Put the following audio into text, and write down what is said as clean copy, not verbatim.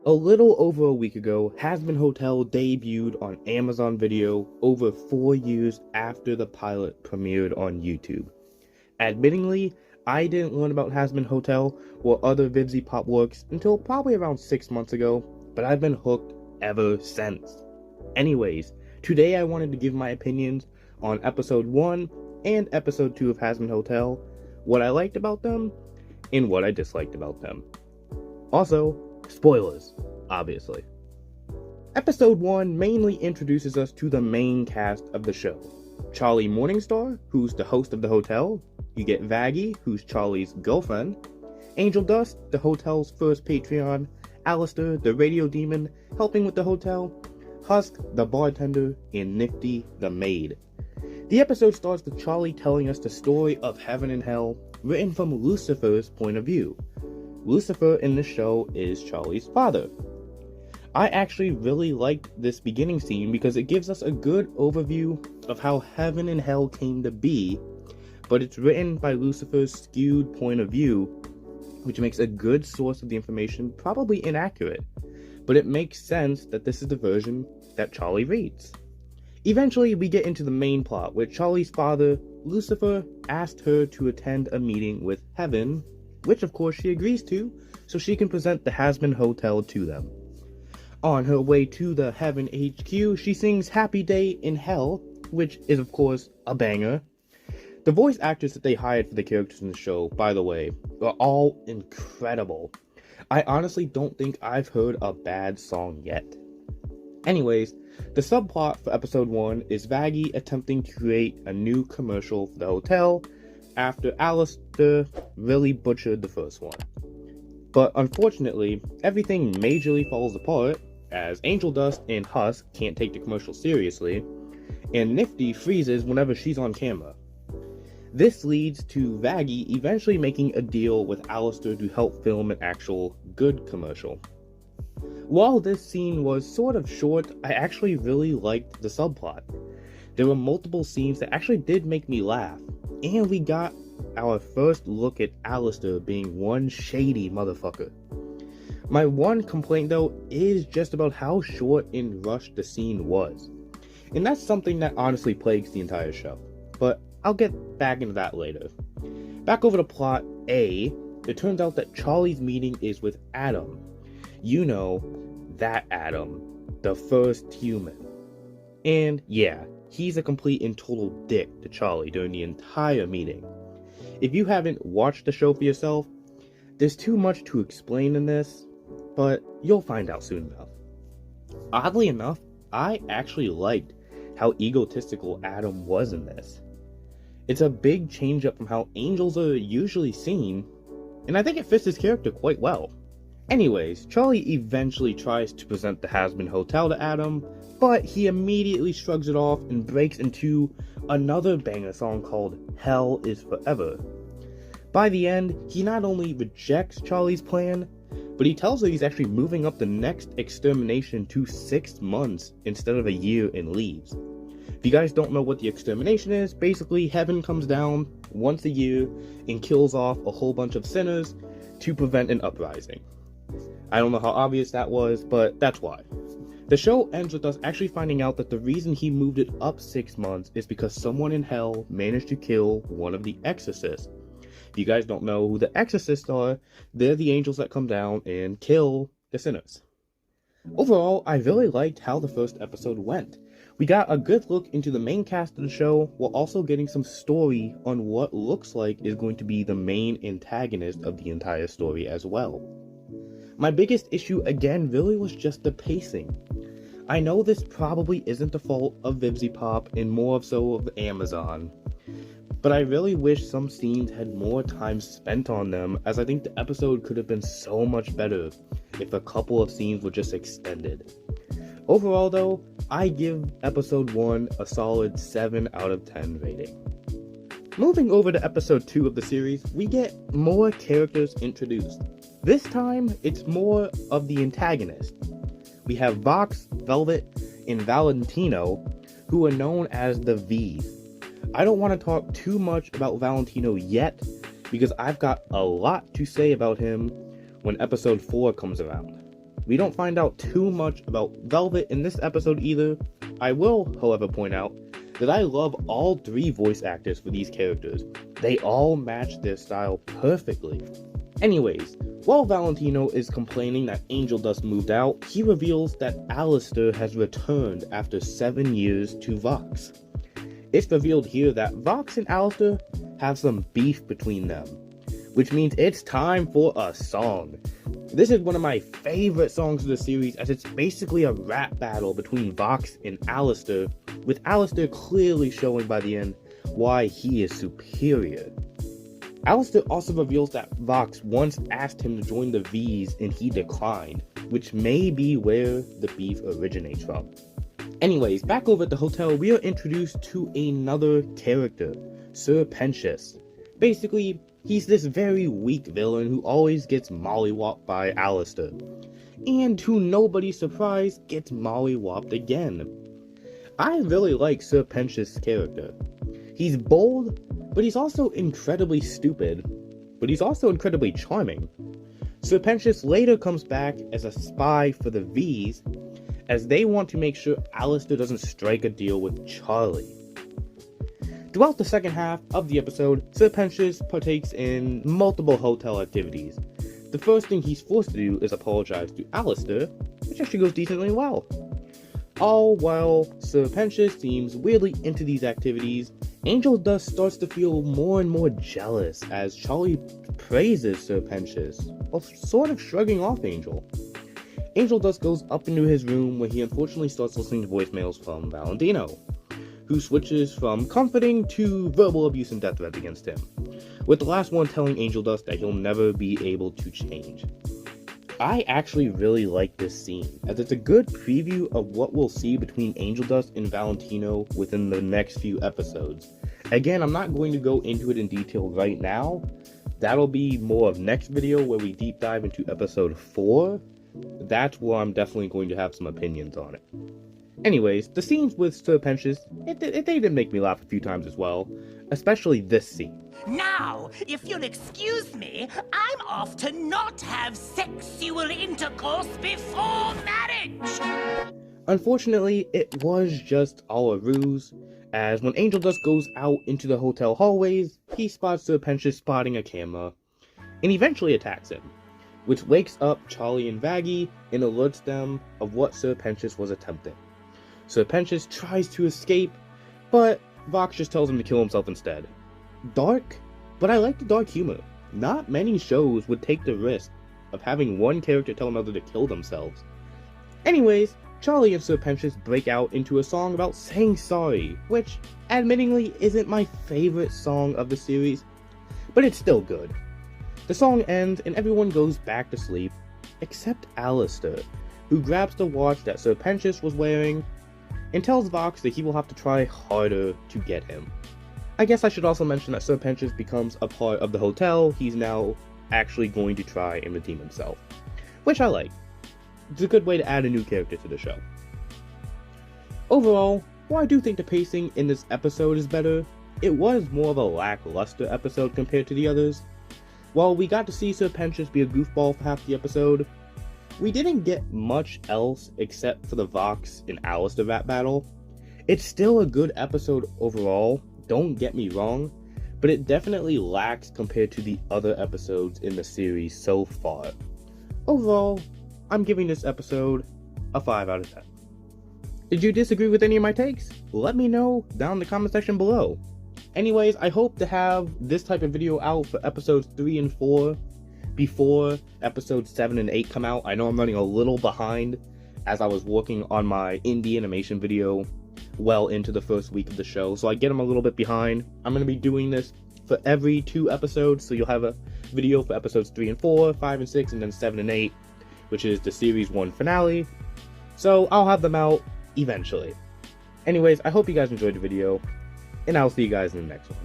A little over a week ago, Hazbin Hotel debuted on Amazon Video over 4 years after the pilot premiered on YouTube. Admittingly, I didn't learn about Hazbin Hotel or other Vivzy Pop works until probably around 6 months ago, but I've been hooked ever since. Anyways, today I wanted to give my opinions on episode 1 and episode 2 of Hazbin Hotel, what I liked about them, and what I disliked about them. Also, spoilers, obviously. Episode 1 mainly introduces us to the main cast of the show. Charlie Morningstar, who's the host of the hotel. You get Vaggie, who's Charlie's girlfriend. Angel Dust, the hotel's first Patreon. Alistair, the radio demon, helping with the hotel. Husk, the bartender. And Nifty, the maid. The episode starts with Charlie telling us the story of heaven and hell, written from Lucifer's point of view. Lucifer in the show is Charlie's father. I actually really liked this beginning scene because it gives us a good overview of how heaven and hell came to be, but it's written by Lucifer's skewed point of view, which makes a good source of the information probably inaccurate, but it makes sense that this is the version that Charlie reads. Eventually, we get into the main plot, where Charlie's father, Lucifer, asked her to attend a meeting with Heaven, which of course she agrees to, so she can present the Hazbin Hotel to them. On her way to the Heaven HQ, she sings Happy Day in Hell, which is of course a banger. The voice actors that they hired for the characters in the show, by the way, are all incredible. I honestly don't think I've heard a bad song yet. Anyways, the subplot for episode 1 is Vaggie attempting to create a new commercial for the hotel after Alistair really butchered the first one. But unfortunately, everything majorly falls apart as Angel Dust and Husk can't take the commercial seriously, and Nifty freezes whenever she's on camera. This leads to Vaggie eventually making a deal with Alistair to help film an actual good commercial. While this scene was sort of short, I actually really liked the subplot. There were multiple scenes that actually did make me laugh, and we got our first look at Alistair being one shady motherfucker. My one complaint though is just about how short and rushed the scene was, and that's something that honestly plagues the entire show, but I'll get back into that later. Back over to plot A, it turns out that Charlie's meeting is with Adam. You know, that Adam, the first human. And yeah, he's a complete and total dick to Charlie during the entire meeting. If you haven't watched the show for yourself, there's too much to explain in this, but you'll find out soon enough. Oddly enough, I actually liked how egotistical Adam was in this. It's a big change up from how angels are usually seen, and I think it fits his character quite well. Anyways, Charlie eventually tries to present the Hazbin Hotel to Adam, but he immediately shrugs it off and breaks into another banger song called Hell is Forever. By the end, he not only rejects Charlie's plan, but he tells her he's actually moving up the next extermination to 6 months instead of a year and leaves. If you guys don't know what the extermination is, basically heaven comes down once a year and kills off a whole bunch of sinners to prevent an uprising. I don't know how obvious that was, but that's why. The show ends with us actually finding out that the reason he moved it up 6 months is because someone in hell managed to kill one of the exorcists. If you guys don't know who the exorcists are, they're the angels that come down and kill the sinners. Overall, I really liked how the first episode went. We got a good look into the main cast of the show, while also getting some story on what looks like is going to be the main antagonist of the entire story as well. My biggest issue again really was just the pacing. I know this probably isn't the fault of Vivzy Pop and more so of Amazon, but I really wish some scenes had more time spent on them, as I think the episode could have been so much better if a couple of scenes were just extended. Overall though, I give episode 1 a solid 7 out of 10 rating. Moving over to episode 2 of the series, we get more characters introduced. This time, it's more of the antagonist. We have Vox, Velvet, and Valentino, who are known as the V's. I don't want to talk too much about Valentino yet, because I've got a lot to say about him when episode 4 comes around. We don't find out too much about Velvet in this episode either. I will, however, point out that I love all 3 voice actors for these characters. They all match their style perfectly. Anyways, while Valentino is complaining that Angel Dust moved out, he reveals that Alistair has returned after 7 years to Vox. It's revealed here that Vox and Alistair have some beef between them, which means it's time for a song. This is one of my favorite songs of the series, as it's basically a rap battle between Vox and Alistair, with Alistair clearly showing by the end why he is superior. Alistair also reveals that Vox once asked him to join the V's and he declined, which may be where the beef originates from. Anyways, back over at the hotel, we are introduced to another character, Sir Pentious. Basically, he's this very weak villain who always gets mollywopped by Alistair, and to nobody's surprise, gets mollywopped again. I really like Sir Pentious' character. He's bold, but he's also incredibly stupid, but he's also incredibly charming. Sir Pentious later comes back as a spy for the V's, as they want to make sure Alistair doesn't strike a deal with Charlie. Throughout the second half of the episode, Sir Pentious partakes in multiple hotel activities. The first thing he's forced to do is apologize to Alistair, which actually goes decently well. All while Sir Pentious seems weirdly into these activities, Angel Dust starts to feel more and more jealous as Charlie praises Sir Pentious, while sort of shrugging off Angel. Angel Dust goes up into his room where he unfortunately starts listening to voicemails from Valentino, who switches from comforting to verbal abuse and death threats against him, with the last one telling Angel Dust that he'll never be able to change. I actually really like this scene, as it's a good preview of what we'll see between Angel Dust and Valentino within the next few episodes. Again, I'm not going to go into it in detail right now. That'll be more of next video where we deep dive into episode 4. That's where I'm definitely going to have some opinions on it. Anyways, the scenes with Sir Pentious, they did make me laugh a few times as well, especially this scene. Now, if you'll excuse me, I'm off to not have sexual intercourse before marriage! Unfortunately, it was just all a ruse, as when Angel Dust goes out into the hotel hallways, he spots Sir Pentious spotting a camera, and eventually attacks him, which wakes up Charlie and Vaggie and alerts them of what Sir Pentious was attempting. Sir Pentious tries to escape, but Vox just tells him to kill himself instead. Dark, but I like the dark humor. Not many shows would take the risk of having one character tell another to kill themselves. Anyways, Charlie and Sir Pentious break out into a song about saying sorry, which, admittingly, isn't my favorite song of the series, but it's still good. The song ends and everyone goes back to sleep, except Alistair, who grabs the watch that Sir Pentious was wearing and tells Vox that he will have to try harder to get him. I guess I should also mention that Sir Pentious becomes a part of the hotel. He's now actually going to try and redeem himself, which I like. It's a good way to add a new character to the show. Overall, while I do think the pacing in this episode is better, it was more of a lackluster episode compared to the others. While we got to see Sir Pentious be a goofball for half the episode, we didn't get much else except for the Vox and Alistair rap battle. It's still a good episode overall, don't get me wrong, but it definitely lacks compared to the other episodes in the series so far. Overall, I'm giving this episode a 5 out of 10. Did you disagree with any of my takes? Let me know down in the comment section below. Anyways, I hope to have this type of video out for episodes 3 and 4 before episodes 7 and 8 come out. I know I'm running a little behind as I was working on my indie animation video well into the first week of the show, so I get them a little bit behind. I'm going to be doing this for every 2 episodes, so you'll have a video for episodes 3 and 4, 5 and 6, and then 7 and 8, which is the series 1 finale. So I'll have them out eventually. Anyways, I hope you guys enjoyed the video, and I'll see you guys in the next one.